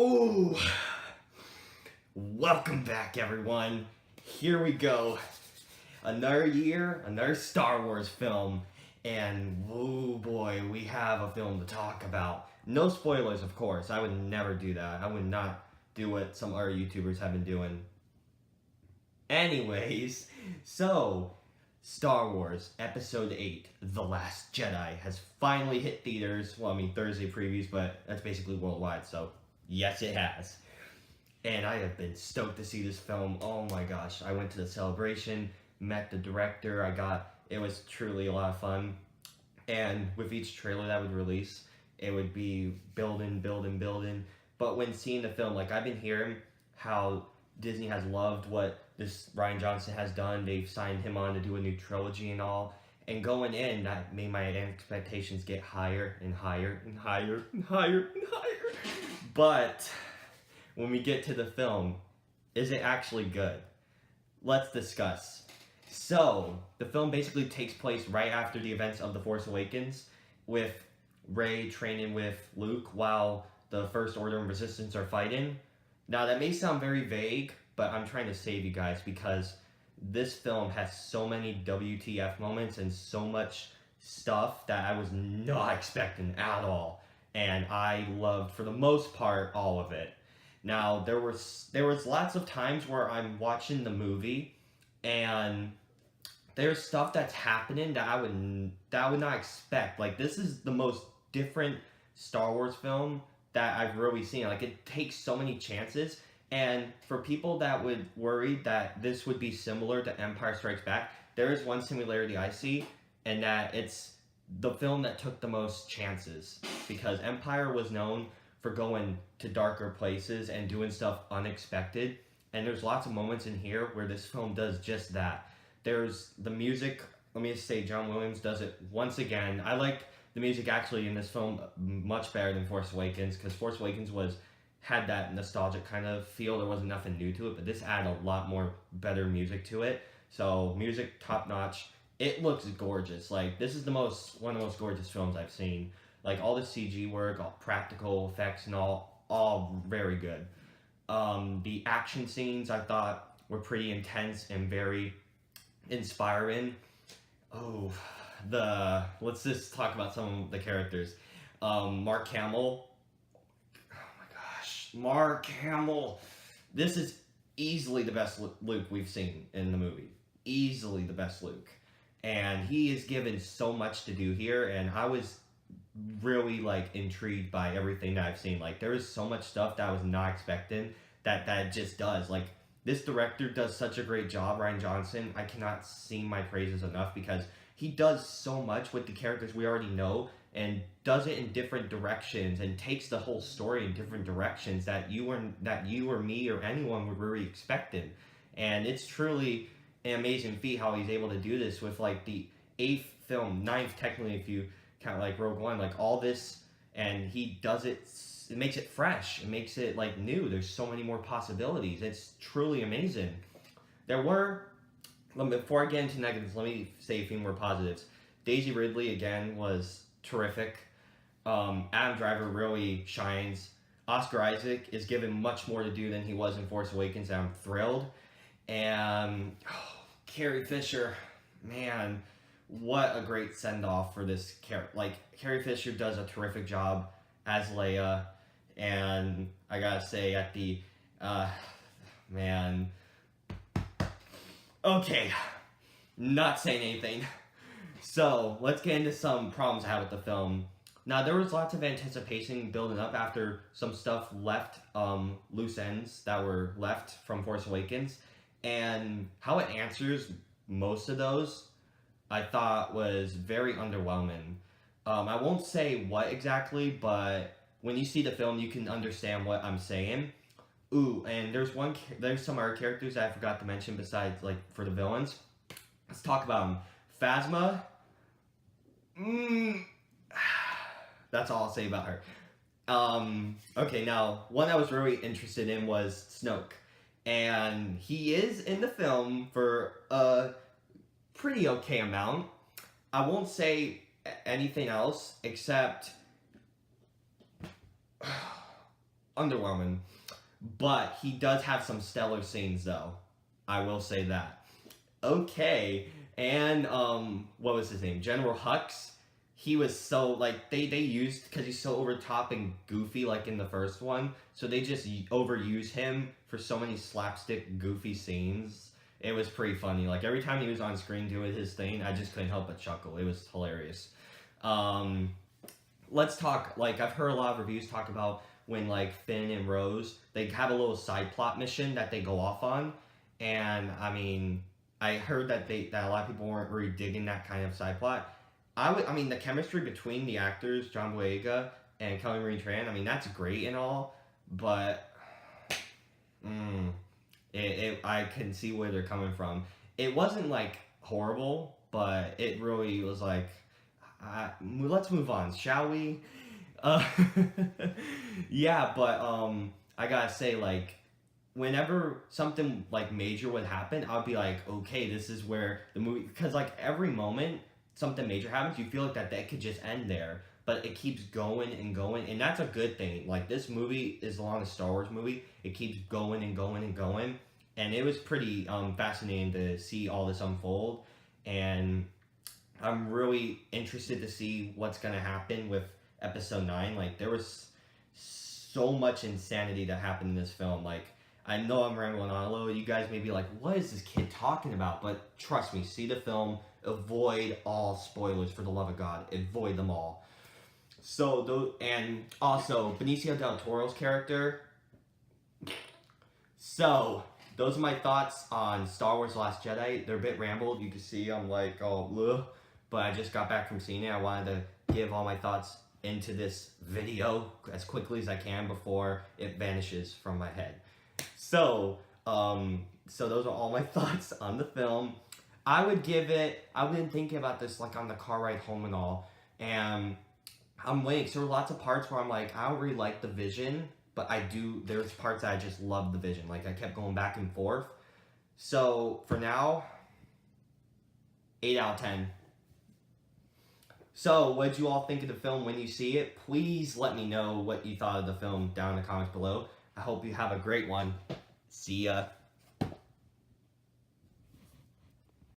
Oh, welcome back, everyone. Here we go. Another year, another Star Wars film, and oh boy, we have a film to talk about. No spoilers, of course. I would never do that. I would not do what some other YouTubers have been doing. Anyways, so Star Wars Episode 8, The Last Jedi, has finally hit theaters. Well, I mean, Thursday previews, but that's basically worldwide, so yes, it has. And I have been stoked to see this film. Oh my gosh. I went to the celebration, met the director. It was truly a lot of fun. And with each trailer that would release, it would be building. But when seeing the film, like I've been hearing how Disney has loved what this Ryan Johnson has done. They've signed him on to do a new trilogy and all. And going in, that made my expectations get higher and higher and higher and higher and higher. But when we get to the film, is it actually good? Let's discuss. So, the film basically takes place right after the events of The Force Awakens, with Rey training with Luke while the First Order and Resistance are fighting. Now, that may sound very vague, but I'm trying to save you guys because this film has so many WTF moments and so much stuff that I was not expecting at all. And I loved, for the most part, all of it. Now, there was lots of times where I'm watching the movie and there's stuff that's happening that I would not expect. Like, this is the most different Star Wars film that I've really seen. Like, it takes so many chances. And for people that would worry that this would be similar to Empire Strikes Back, there is one similarity I see, and that it's the film that took the most chances. Because Empire was known for going to darker places and doing stuff unexpected. And there's lots of moments in here where this film does just that. There's the music. Let me just say, John Williams does it once again. I liked the music actually in this film much better than Force Awakens, because Force Awakens had that nostalgic kind of feel. There wasn't nothing new to it, but this added a lot more better music to it. So music top notch. It looks gorgeous. Like, this is one of the most gorgeous films I've seen. Like, all the CG work, all practical effects and all very good. The action scenes I thought were pretty intense and very inspiring. Oh, let's just talk about some of the characters. Mark Hamill. Oh my gosh, Mark Hamill. This is easily the best Luke we've seen in the movie. Easily the best Luke. And he is given so much to do here, and I was really intrigued by everything that I've seen. Like, there is so much stuff that I was not expecting that just does. Like, this director does such a great job, Ryan Johnson. I cannot sing my praises enough because he does so much with the characters we already know and does it in different directions and takes the whole story in different directions that you or me or anyone would really expected. And it's truly an amazing feat how he's able to do this with the 8th film, 9th technically if you count Rogue One, all this, and he does it. It makes it fresh. It makes it new. There's so many more possibilities. It's truly amazing. Before I get into negatives, let me say a few more positives. Daisy Ridley again was terrific. Adam Driver really shines. Oscar Isaac is given much more to do than he was in Force Awakens, and I'm thrilled. And Carrie Fisher, man, what a great send-off for this character. Carrie Fisher does a terrific job as Leia, and I gotta say okay, not saying anything. So, let's get into some problems I had with the film. Now, there was lots of anticipation building up after some stuff left, loose ends that were left from Force Awakens, and how it answers most of those I thought was very underwhelming. I won't say what exactly, but when you see the film, you can understand what I'm saying. Ooh, and there's some other characters that I forgot to mention besides, for the villains. Let's talk about them. Phasma. That's all I'll say about her. Okay, now, one I was really interested in was Snoke. And he is in the film for a pretty okay amount. I won't say anything else except underwhelming. But he does have some stellar scenes, though. I will say that. Okay, and what was his name? General Hux. He was so like they used because he's so over top and goofy like in the first one, so they just overuse him for so many slapstick goofy scenes. It was pretty funny. Like every time he was on screen doing his thing, I just couldn't help but chuckle. It was hilarious. Let's talk. Like I've heard a lot of reviews talk about when like Finn and Rose they have a little side plot mission that they go off on, and I mean I heard that that a lot of people weren't really digging that kind of side plot. I mean, the chemistry between the actors, John Boyega and Kelly Marie Tran, I mean, that's great and all, but I can see where they're coming from. It wasn't, like, horrible, but it really was like, let's move on, shall we? Yeah, but, I gotta say, like, whenever something, like, major would happen, I'd be like, okay, this is where the movie, because, like, every moment something major happens, you feel like that could just end there, but it keeps going and going, and that's a good thing. Like this movie is along a Star Wars movie, it keeps going and going and going, and it was pretty fascinating to see all this unfold, and I'm really interested to see what's gonna happen with Episode 9. Like there was so much insanity that happened in this film. Like I know I'm rambling on a little. You guys may be like, what is this kid talking about? But trust me, see the film. Avoid all spoilers for the love of God. Avoid them all. So, and also, Benicio del Toro's character. So, those are my thoughts on Star Wars The Last Jedi. They're a bit rambled. You can see I'm like, oh, ugh. But I just got back from seeing it. I wanted to give all my thoughts into this video as quickly as I can before it vanishes from my head. So those are all my thoughts on the film. I would give it, I've been thinking about this like on the car ride home and all, and I'm waiting, so there were lots of parts where I'm like, I don't really like the vision, but there's parts that I just love the vision, like I kept going back and forth. So for now, 8 out of 10. So what did you all think of the film when you see it? Please let me know what you thought of the film down in the comments below. I hope you have a great one. See ya.